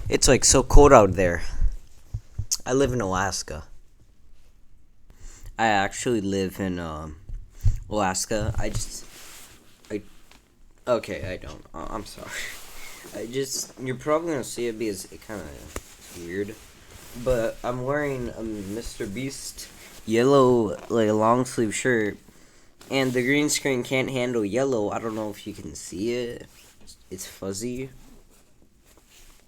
It's like so cold out there. I live in Alaska. I actually live in Alaska. I don't. I'm sorry. You're probably gonna see it because it kind of weird. But I'm wearing a Mr. Beast yellow, like, long sleeve shirt. And the green screen can't handle yellow. I don't know if you can see it. It's fuzzy.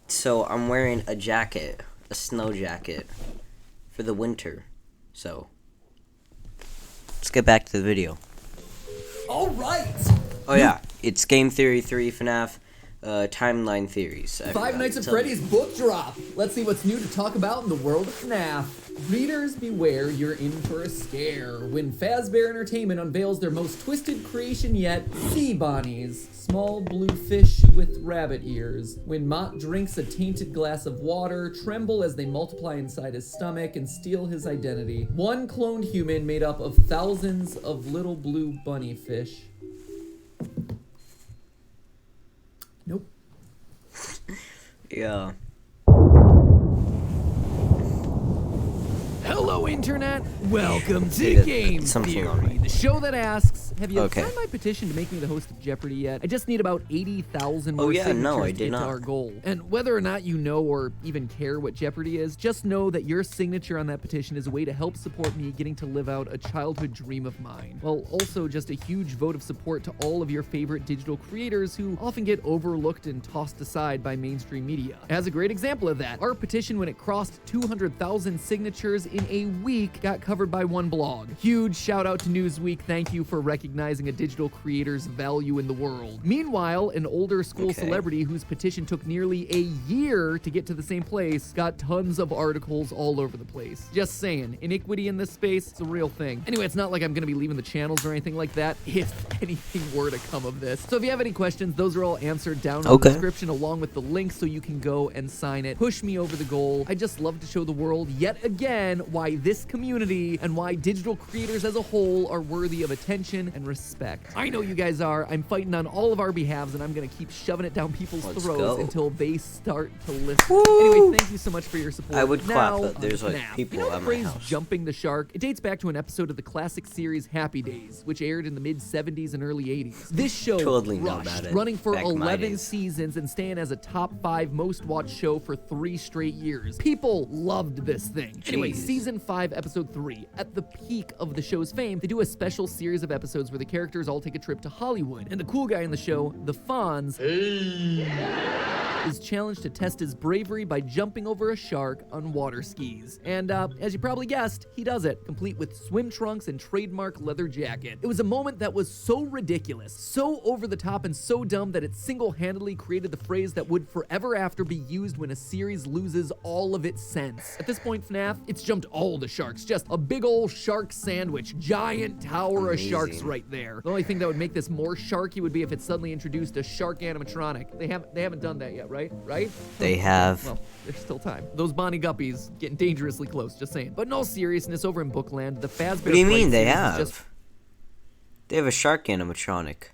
So I'm wearing a jacket, a snow jacket, for the winter. So let's get back to the video. All right. Oh yeah, it's Game Theory 3 FNAF timeline theories. Five Nights at Freddy's book drop. Let's see what's new to talk about in the world of FNAF. Readers beware, you're in for a scare when Fazbear Entertainment unveils their most twisted creation yet, sea bonnies. Small blue fish with rabbit ears. When Mott drinks a tainted glass of water, tremble as they multiply inside his stomach and steal his identity. One cloned human made up of thousands of little blue bunny fish. Nope. Yeah. Hello, Internet! Welcome to Game Theory, the show that asks, have you signed my petition to make me the host of Jeopardy yet? I just need about 80,000 more signatures to get to our goal. And whether or not you know or even care what Jeopardy is, just know that your signature on that petition is a way to help support me getting to live out a childhood dream of mine, while also just a huge vote of support to all of your favorite digital creators who often get overlooked and tossed aside by mainstream media. As a great example of that, our petition, when it crossed 200,000 signatures in a week, got covered by one blog. Huge shout out to Newsweek. Thank you for recognizing a digital creator's value in the world. Meanwhile, an older school celebrity whose petition took nearly a year to get to the same place got tons of articles all over the place. Just saying, iniquity in this space, it's a real thing. Anyway, it's not like I'm gonna be leaving the channels or anything like that if anything were to come of this. So if you have any questions, those are all answered down in the description along with the link so you can go and sign it. Push me over the goal. I just love to show the world yet again why this community and why digital creators as a whole are worthy of attention and respect. I know you guys are. I'm fighting on all of our behalves, and I'm gonna keep shoving it down people's throats until they start to listen. Anyway, thank you so much for your support. I would clap, but there's like people at my house. Jumping the shark, it dates back to an episode of the classic series Happy Days, which aired in the mid-70s and early 80s. This show crushed, running for 11 seasons and staying as a top 5 most watched show for 3 straight years. People loved this thing. Anyway, season 5, episode 3, at the peak of the show's fame, they do a special series of episodes where the characters all take a trip to Hollywood, and the cool guy in the show, the Fonz, is challenged to test his bravery by jumping over a shark on water skis. And as you probably guessed, he does it, complete with swim trunks and trademark leather jacket. It was a moment that was so ridiculous, so over the top, and so dumb that it single-handedly created the phrase that would forever after be used when a series loses all of its sense. At this point, FNAF, it's jumped all the sharks, just a big old shark sandwich, giant tower of sharks right there. The only thing that would make this more sharky would be if it suddenly introduced a shark animatronic. They haven't done that yet, right? They have. Well, there's still time. Those Bonnie Guppies getting dangerously close, just saying. But in all seriousness, over in Bookland, the Fazbear. What do you mean they have? They have a shark animatronic.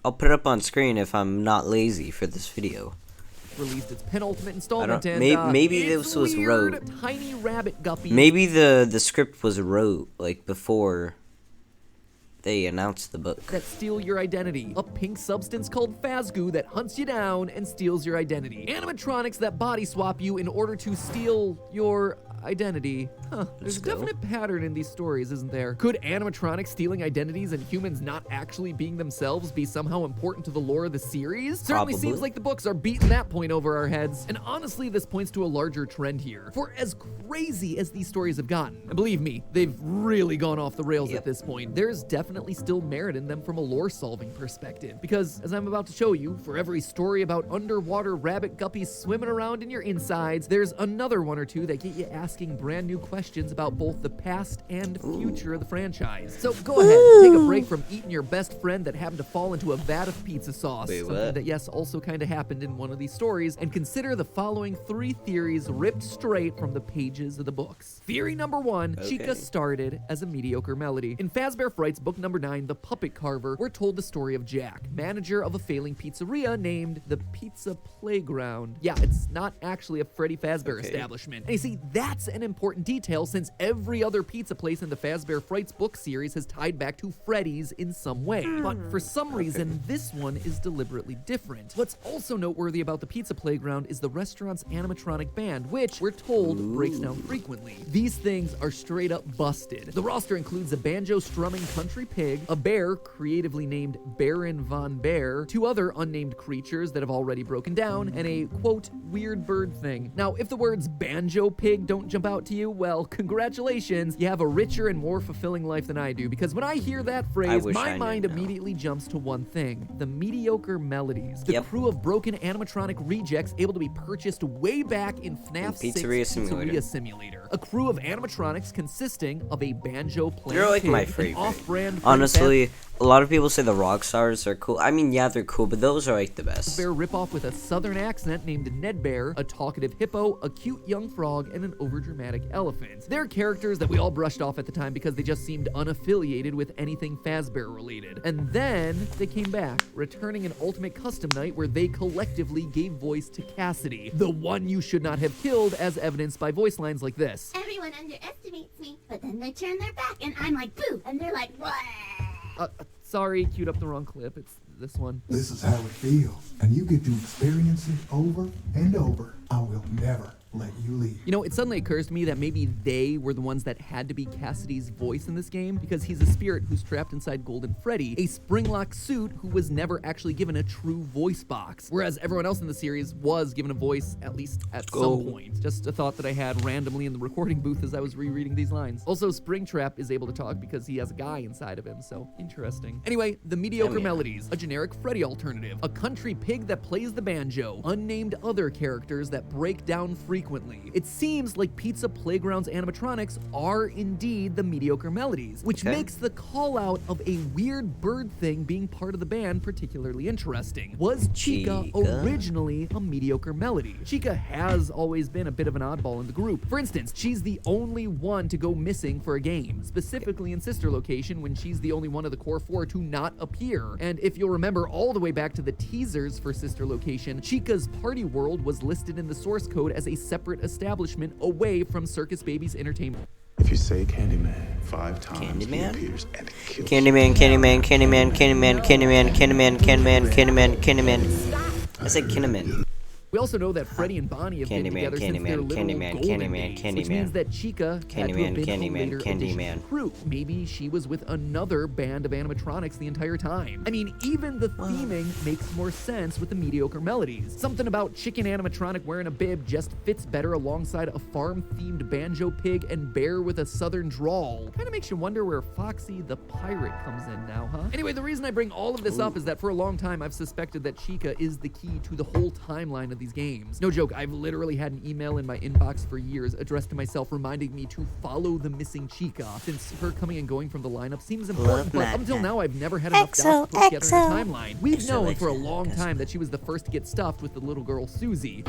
I'll put it up on screen if I'm not lazy for this video. Released its penultimate installment, maybe this was wrote. Tiny rabbit guppy. Maybe the script was wrote like before they announced the book. That steal your identity. A pink substance called Fazgoo that hunts you down and steals your identity. Animatronics that body swap you in order to steal your identity. There's a definite pattern in these stories, isn't there? Could animatronics stealing identities and humans not actually being themselves be somehow important to the lore of the series? Certainly seems like the books are beating that point over our heads. And honestly, this points to a larger trend here. For as crazy as these stories have gotten, and believe me, they've really gone off the rails at this point, there's definitely still merit in them from a lore-solving perspective. Because, as I'm about to show you, for every story about underwater rabbit guppies swimming around in your insides, there's another one or two that get you asking brand new questions about both the past and future of the franchise. So go ahead, take a break from eating your best friend that happened to fall into a vat of pizza sauce. Something that, yes, also kind of happened in one of these stories, and consider the following 3 theories ripped straight from the pages of the books. Theory number 1, Chica started as a mediocre melody. In Fazbear Fright's book number 9, The Puppet Carver, we're told the story of Jack, manager of a failing pizzeria named the Pizza Playground. Yeah, it's not actually a Freddy Fazbear establishment. And you see, that's an important detail since every other pizza place in the Fazbear Frights book series has tied back to Freddy's in some way. But for some reason, this one is deliberately different. What's also noteworthy about the Pizza Playground is the restaurant's animatronic band, which, we're told, breaks down frequently. These things are straight up busted. The roster includes a banjo-strumming country pig, a bear creatively named Baron Von Bear, 2 other unnamed creatures that have already broken down, and a, quote, weird bird thing. Now, if the words banjo pig don't jump out to you, well, congratulations, you have a richer and more fulfilling life than I do, because when I hear that phrase, my mind immediately jumps to one thing: the mediocre melodies. The crew of broken animatronic rejects able to be purchased way back in FNAF 6 Pizzeria Simulator. A crew of animatronics consisting of a banjo playing They're like pig, my favorite. Off-brand honestly, a lot of people say the rock stars are cool. I mean, yeah, they're cool, but those are like the best. Bear ripoff with a southern accent named Ned Bear, a talkative hippo, a cute young frog, and an overdramatic elephant. They're characters that we all brushed off at the time because they just seemed unaffiliated with anything Fazbear related. And then they came back, returning an ultimate custom night where they collectively gave voice to Cassidy, the one you should not have killed, as evidenced by voice lines like this. Everyone underestimates me, but then they turn their back and I'm like, boo, and they're like, what? Sorry, queued up the wrong clip. It's this one. This is how it feels, and you get to experience it over and over. I will never let you leave. You know, it suddenly occurs to me that maybe they were the ones that had to be Cassidy's voice in this game, because he's a spirit who's trapped inside Golden Freddy, a spring-lock suit who was never actually given a true voice box, whereas everyone else in the series was given a voice, at least at some point. Just a thought that I had randomly in the recording booth as I was rereading these lines. Also, Springtrap is able to talk because he has a guy inside of him, so interesting. Anyway, the mediocre melodies, a generic Freddy alternative, a country pig that plays the banjo, unnamed other characters that break down frequently. It seems like Pizza Playground's animatronics are indeed the mediocre melodies, which makes the call out of a weird bird thing being part of the band particularly interesting. Was Chica originally a mediocre melody? Chica has always been a bit of an oddball in the group. For instance, she's the only one to go missing for a game, specifically in Sister Location when she's the only one of the core 4 to not appear. And if you'll remember all the way back to the teasers for Sister Location, Chica's party world was listed in the source code as a separate establishment away from Circus Baby's entertainment. If you say Candyman 5 times, he appears and kills Candyman. I said Kinnaman. We also know that Freddy and Bonnie have been together since their little golden days, which means that Chica had to have been a later addition crew. Maybe she was with another band of animatronics the entire time. I mean, even the theming makes more sense with the mediocre melodies. Something about chicken animatronic wearing a bib just fits better alongside a farm-themed banjo pig and bear with a southern drawl. Kind of makes you wonder where Foxy the pirate comes in now, huh? Anyway, the reason I bring all of this up is that for a long time I've suspected that Chica is the key to the whole timeline of these games. No joke, I've literally had an email in my inbox for years addressed to myself reminding me to follow the missing Chica, since her coming and going from the lineup seems important, but up until now I've never had enough dots to put together in a timeline. We've known for a long time that she was the first to get stuffed with the little girl Susie.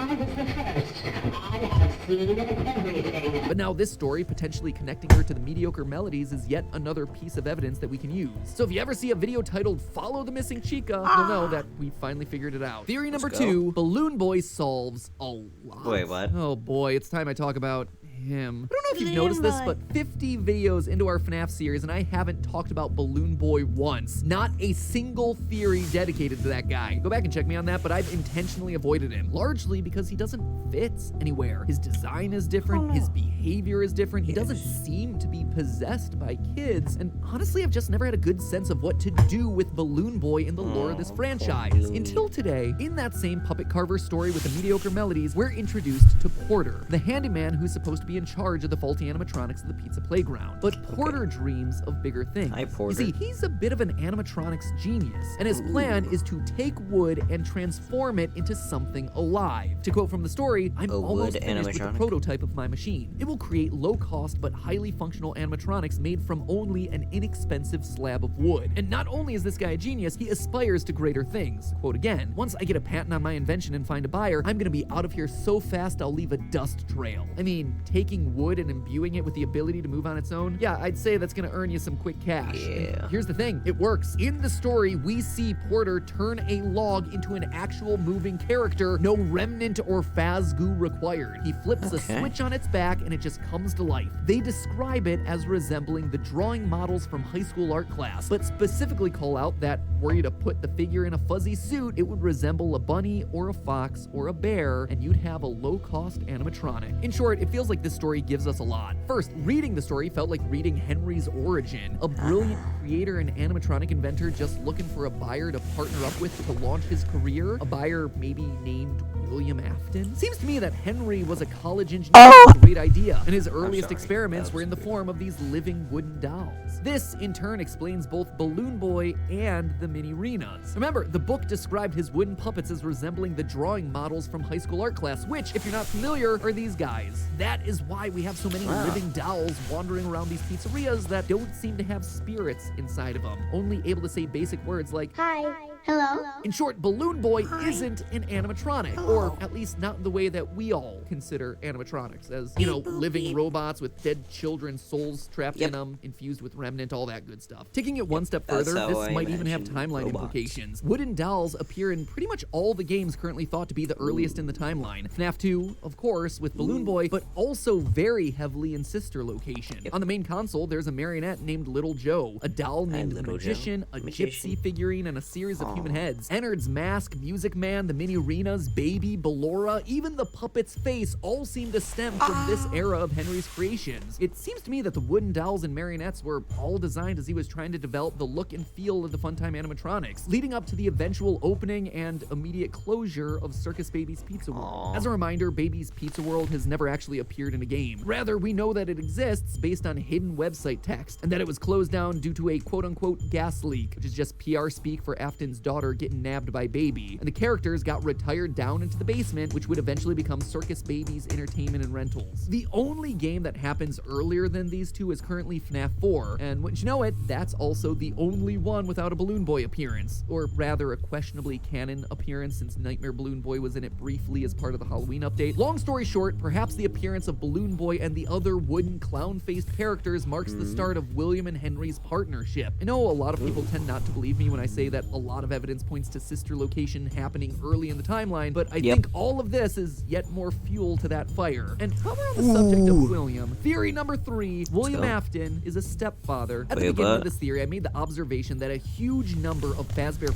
But now this story, potentially connecting her to the mediocre melodies, is yet another piece of evidence that we can use. So if you ever see a video titled "Follow the Missing Chica," you'll know that we finally figured it out. Theory number 2, Balloon Boy solves a lot. Wait, what? Oh boy, it's time I talk about him. I don't know if you've noticed this, but 50 videos into our FNAF series and I haven't talked about Balloon Boy once. Not a single theory dedicated to that guy. Go back and check me on that, but I've intentionally avoided him, largely because he doesn't fit anywhere. His design is different, his behavior is different, he doesn't seem to be possessed by kids, and honestly I've just never had a good sense of what to do with Balloon Boy in the lore of this franchise. Until today, in that same puppet carver story with the mediocre melodies, we're introduced to Porter, the handyman who's supposed to be in charge of the faulty animatronics of the Pizza Playground. But Porter dreams of bigger things. Hi, Porter. You see, he's a bit of an animatronics genius, and his plan is to take wood and transform it into something alive. To quote from the story, "I'm almost finished with the prototype of my machine. It will create low-cost but highly functional animatronics made from only an inexpensive slab of wood." And not only is this guy a genius, he aspires to greater things. Quote again, "Once I get a patent on my invention and find a buyer, I'm gonna be out of here so fast I'll leave a dust trail." I mean, taking wood and imbuing it with the ability to move on its own, yeah, I'd say that's gonna earn you some quick cash. Yeah. And here's the thing, it works. In the story, we see Porter turn a log into an actual moving character, no remnant or Fazgoo required. He flips a switch on its back and it just comes to life. They describe it as resembling the drawing models from high school art class, but specifically call out that were you to put the figure in a fuzzy suit, it would resemble a bunny or a fox or a bear, and you'd have a low-cost animatronic. In short, it feels like this story gives us a lot. First, reading the story felt like reading Henry's origin, a brilliant creator and animatronic inventor just looking for a buyer to partner up with to launch his career, a buyer maybe named William Afton. Seems to me that Henry was a college engineer with a great idea, and his earliest experiments were in the form of these living wooden dolls. This, in turn, explains both Balloon Boy and the Mini-Renas. Remember, the book described his wooden puppets as resembling the drawing models from high school art class, which, if you're not familiar, are these guys. That is why we have so many living dolls wandering around these pizzerias that don't seem to have spirits inside of them, only able to say basic words like, Hi. Hello? In short, Balloon Boy isn't an animatronic, or at least not in the way that we all consider animatronics, as, you know, living robots with dead children's souls trapped in them, infused with remnant, all that good stuff. Taking it one step further, this might even have timeline implications. Wooden dolls appear in pretty much all the games currently thought to be the earliest in the timeline. FNAF 2, of course, with Balloon Boy, but also very heavily in sister location. On the main console, there's a marionette named Little Joe, a doll named the Magician, a gypsy figurine, and a series of human heads. Ennard's Mask, Music Man, the Mini-Renas, Baby, Ballora, even the puppet's face all seem to stem from this era of Henry's creations. It seems to me that the wooden dolls and marionettes were all designed as he was trying to develop the look and feel of the Funtime animatronics, leading up to the eventual opening and immediate closure of Circus Baby's Pizza World. As a reminder, Baby's Pizza World has never actually appeared in a game. Rather, we know that it exists based on hidden website text, and that it was closed down due to a quote-unquote gas leak, which is just PR speak for Afton's daughter getting nabbed by Baby, and the characters got retired down into the basement, which would eventually become Circus Baby's Entertainment and Rentals. The only game that happens earlier than these two is currently FNAF 4, and wouldn't you know it, that's also the only one without a Balloon Boy appearance, or rather a questionably canon appearance since Nightmare Balloon Boy was in it briefly as part of the Halloween update. Long story short, perhaps the appearance of Balloon Boy and the other wooden clown-faced characters marks the start of William and Henry's partnership. I know a lot of people tend not to believe me when I say that a lot of evidence points to sister location happening early in the timeline, but I think all of this is yet more fuel to that fire. And while we're on the subject of William, theory number 3, William Afton is a stepfather. At the beginning of this theory, I made the observation that a huge number of Fazbear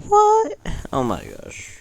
What? Oh my gosh.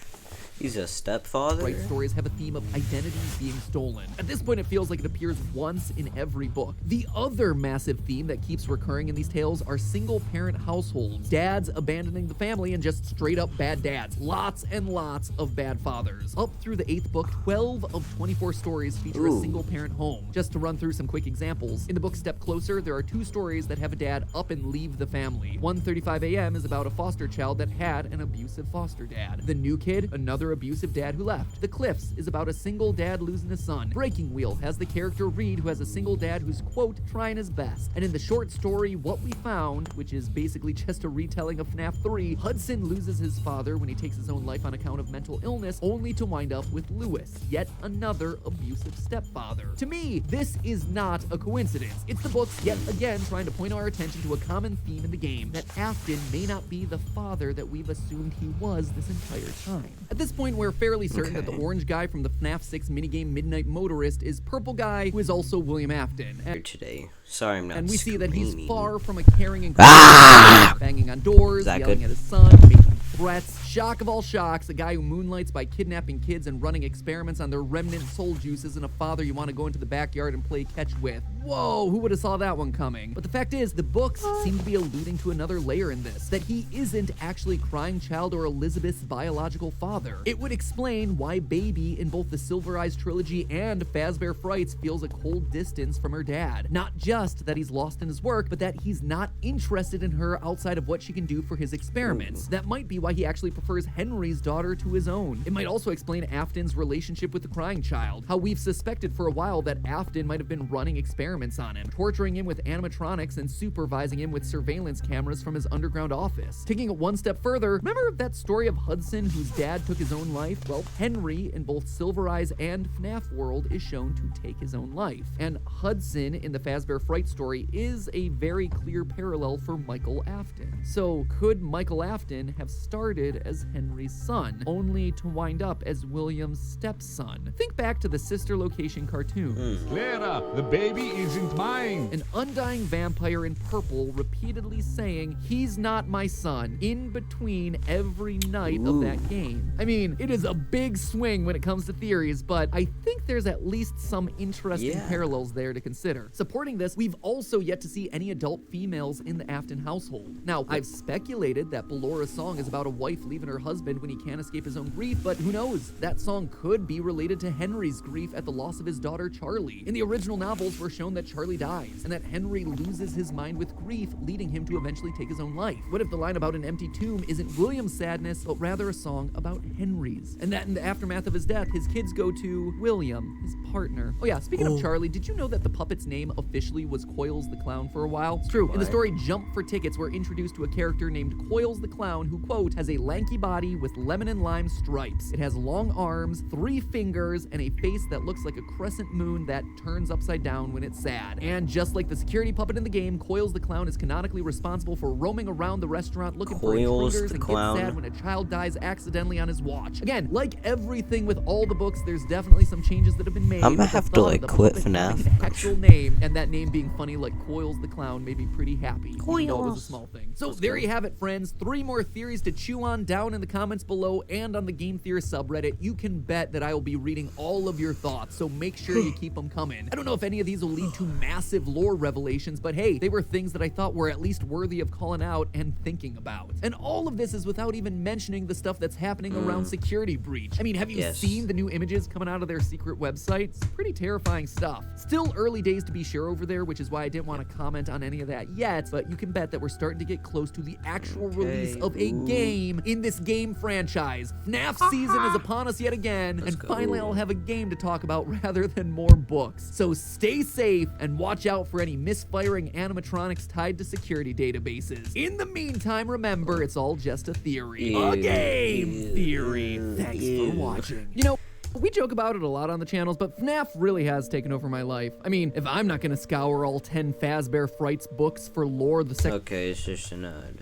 He's a stepfather? Right stories have a theme of identities being stolen. At this point, it feels like it appears once in every book. The other massive theme that keeps recurring in these tales are single-parent households. Dads abandoning the family and just straight-up bad dads. Lots and lots of bad fathers. Up through the 8th book, 12 of 24 stories feature a single-parent home. Just to run through some quick examples. In the book Step Closer, there are 2 stories that have a dad up and leave the family. 1:35 a.m. is about a foster child that had an abusive foster dad. The New Kid, another abusive dad who left. The Cliffs is about a single dad losing a son. Breaking Wheel has the character Reed, who has a single dad who's, quote, trying his best. And in the short story What We Found, which is basically just a retelling of FNAF 3, Hudson loses his father when he takes his own life on account of mental illness, only to wind up with Lewis, yet another abusive stepfather. To me, this is not a coincidence. It's the books yet again trying to point our attention to a common theme in the game, that Afton may not be the father that we've assumed he was this entire time. At this point, we're fairly certain that the orange guy from the FNAF 6 minigame Midnight Motorist is Purple Guy, who is also William Afton. Today. Sorry, I'm not And we see that he's screaming. far from a caring and banging on doors, yelling at his son, making threats. Shock of all shocks, a guy who moonlights by kidnapping kids and running experiments on their remnant soul juices, and a father you want to go into the backyard and play catch with. Whoa, who would have saw that one coming? But the fact is, the books seem to be alluding to another layer in this, that he isn't actually Crying Child or Elizabeth's biological father. It would explain why Baby in both the Silver Eyes trilogy and Fazbear Frights feels a cold distance from her dad. Not just that he's lost in his work, but that he's not interested in her outside of what she can do for his experiments. That might be why he actually prefers Henry's daughter to his own. It might also explain Afton's relationship with the Crying Child, how we've suspected for a while that Afton might have been running experiments experiments on him, torturing him with animatronics and supervising him with surveillance cameras from his underground office. Taking it one step further, remember that story of Hudson whose dad took his own life? Well, Henry in both Silver Eyes and FNAF World is shown to take his own life. And Hudson in the Fazbear Fright story is a very clear parallel for Michael Afton. So could Michael Afton have started as Henry's son, only to wind up as William's stepson? Think back to the Sister Location cartoons. Clara, the baby isn't mine. An undying vampire in purple repeatedly saying, "He's not my son," in between every night of that game. I mean, it is a big swing when it comes to theories, but I think there's at least some interesting parallels there to consider. Supporting this, we've also yet to see any adult females in the Afton household. Now, I've speculated that Bellora's song is about a wife leaving her husband when he can't escape his own grief, but who knows? That song could be related to Henry's grief at the loss of his daughter Charlie. In the original novels, we're shown that Charlie dies, and that Henry loses his mind with grief, leading him to eventually take his own life. What if the line about an empty tomb isn't William's sadness, but rather a song about Henry's? And that in the aftermath of his death, his kids go to William, his partner. Oh yeah, speaking of Charlie, did you know that the puppet's name officially was Coils the Clown for a while? It's true. In the story Jump for Tickets, we're introduced to a character named Coils the Clown who, quote, has a lanky body with lemon and lime stripes. It has long arms, 3 fingers, and a face that looks like a crescent moon that turns upside down when it's sad. And just like the security puppet in the game, Coils the Clown is canonically responsible for roaming around the restaurant looking for intruders and gets sad when a child dies accidentally on his watch. Again, like everything with all the books, there's definitely some changes that have been made. I'm gonna have to like quit FNAF. The actual name, and that name being funny like Coils the Clown made me pretty happy. Even though it was a small thing. So there you have it, friends. 3 more theories to chew on down in the comments below and on the Game Theorist subreddit. You can bet that I will be reading all of your thoughts, so make sure you keep them coming. I don't know if any of these will lead to massive lore revelations, but hey, they were things that I thought were at least worthy of calling out and thinking about. And all of this is without even mentioning the stuff that's happening around Security Breach. I mean, have you seen the new images coming out of their secret website? It's pretty terrifying stuff. Still early days to be sure over there, which is why I didn't want to comment on any of that yet, but you can bet that we're starting to get close to the actual release of a game in this game franchise. FNAF season is upon us yet again, and finally I'll have a game to talk about rather than more books. So stay safe and watch out for any misfiring animatronics tied to security databases. In the meantime, remember, it's all just a theory. A game theory. Thanks for watching. You know, we joke about it a lot on the channels, but FNAF really has taken over my life. I mean, if I'm not gonna scour all 10 Fazbear Frights books for lore, Okay, it's just an ad.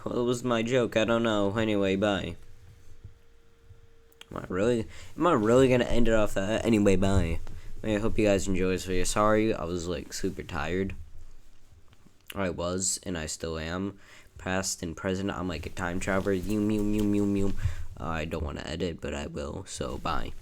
Well, it was my joke, I don't know. Anyway, bye. Am I really gonna end it off that? Anyway, bye. I hope you guys enjoyed this video. Sorry, I was like super tired. I was, and I still am. Past and present, I'm like a time traveler. I don't want to edit, but I will. So, bye.